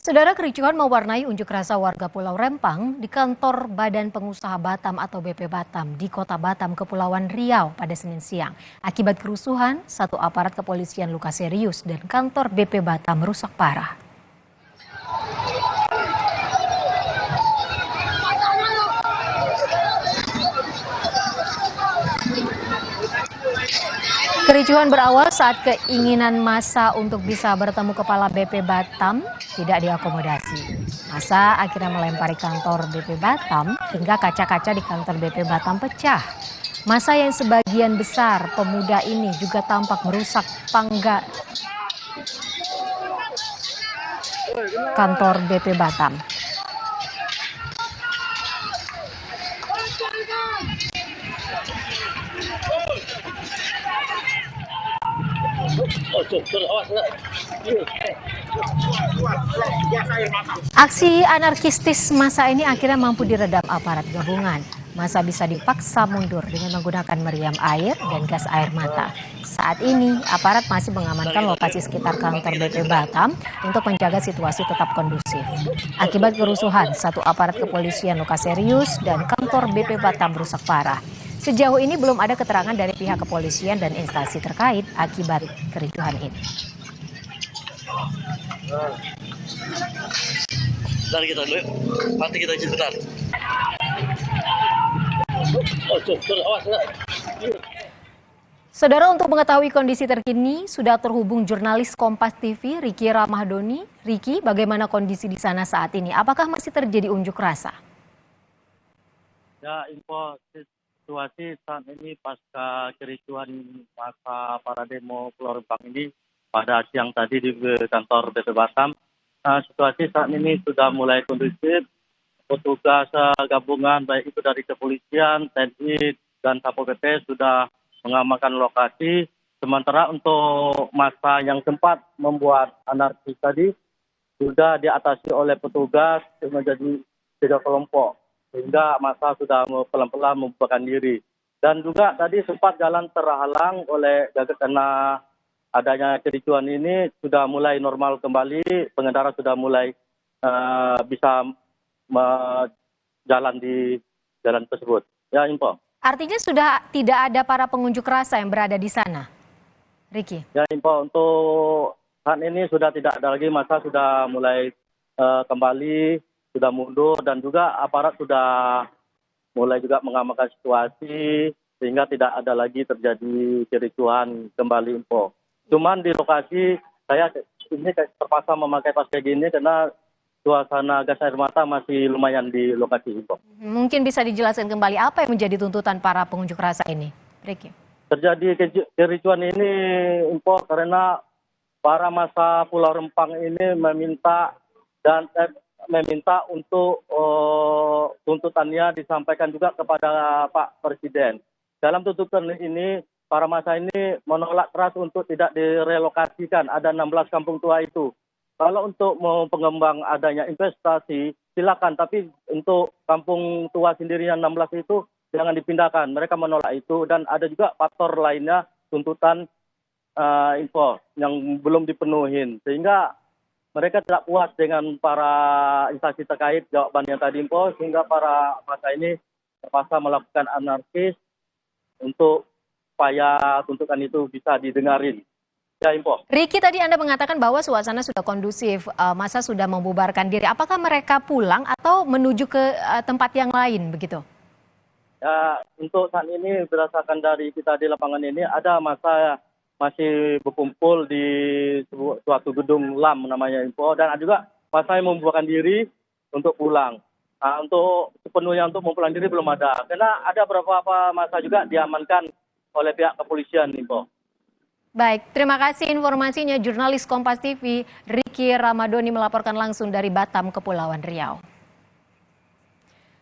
Saudara, kericuhan mewarnai unjuk rasa warga Pulau Rempang di kantor Badan Pengusaha Batam atau BP Batam di Kota Batam, Kepulauan Riau pada Senin siang. Akibat kerusuhan, satu aparat kepolisian luka serius dan kantor BP Batam rusak parah. Kericuhan berawal saat keinginan massa untuk bisa bertemu Kepala BP Batam tidak diakomodasi. Massa akhirnya melempari kantor BP Batam hingga kaca-kaca di kantor BP Batam pecah. Massa yang sebagian besar pemuda ini juga tampak merusak pagar kantor BP Batam. Aksi anarkistis massa ini akhirnya mampu diredam aparat gabungan. Massa bisa dipaksa mundur dengan menggunakan meriam air dan gas air mata. Saat ini, aparat masih mengamankan lokasi sekitar kantor BP Batam untuk menjaga situasi tetap kondusif. Akibat kerusuhan, satu aparat kepolisian luka serius dan kantor BP Batam rusak parah. Sejauh ini belum ada keterangan dari pihak kepolisian dan instansi terkait akibat kericuhan ini. Bentar kita dulu, nanti kita sebentar. Saudara, untuk mengetahui kondisi terkini, sudah terhubung jurnalis Kompas TV, Riki Ramadhani. Riki, bagaimana kondisi di sana saat ini? Apakah masih terjadi unjuk rasa? Ya, info situasi saat ini pasca kericuhan masa para demo Pulau Rempang ini pada siang tadi di kantor BP Batam. Situasi saat ini sudah mulai kondusif. Petugas gabungan baik itu dari kepolisian, TNI dan Satpol PP sudah mengamankan lokasi. Sementara untuk massa yang sempat membuat anarkis tadi sudah diatasi oleh petugas menjadi 3 kelompok, sehingga massa sudah pelan-pelan membubarkan diri. Dan juga tadi sempat jalan terhalang oleh karena adanya kericuhan ini sudah mulai normal kembali, pengendara sudah mulai bisa jalan di jalan tersebut. Ya, info. Artinya sudah tidak ada para pengunjuk rasa yang berada di sana, Riki? Ya, info, untuk saat ini sudah tidak ada lagi, massa sudah mulai kembali, sudah mundur, dan juga aparat sudah mulai juga mengamankan situasi sehingga tidak ada lagi terjadi kericuhan kembali, info. Cuman di lokasi saya ini terpaksa memakai masker gini karena suasana gas air mata masih lumayan di lokasi, info. Mungkin bisa dijelaskan kembali apa yang menjadi tuntutan para pengunjuk rasa ini, Riki? Terjadi kericuhan ini, info, karena para massa Pulau Rempang ini meminta untuk tuntutannya disampaikan juga kepada Pak Presiden. Dalam tuntutan ini, para massa ini menolak keras untuk tidak direlokasikan. Ada 16 kampung tua itu. Kalau untuk mau pengembang adanya investasi, silakan. Tapi untuk kampung tua sendiri yang 16 itu jangan dipindahkan. Mereka menolak itu. Dan ada juga faktor lainnya, tuntutan info yang belum dipenuhin. Sehingga mereka tidak puas dengan para instansi terkait jawabannya tadi, info. Sehingga para massa ini terpaksa melakukan anarkis untuk supaya tuntutan itu bisa didengarin. Ya, info. Riki, tadi Anda mengatakan bahwa suasana sudah kondusif, massa sudah membubarkan diri. Apakah mereka pulang atau menuju ke tempat yang lain begitu? Ya, untuk saat ini berdasarkan dari kita di lapangan ini ada massa masih berkumpul di suatu gedung LAM namanya, info, dan ada juga massa yang membubarkan diri untuk pulang. Untuk sepenuhnya untuk mempulang diri belum ada, karena ada beberapa massa juga diamankan oleh pihak kepolisian, info. Baik, terima kasih informasinya jurnalis Kompas TV Riki Ramadhani melaporkan langsung dari Batam, Kepulauan Riau.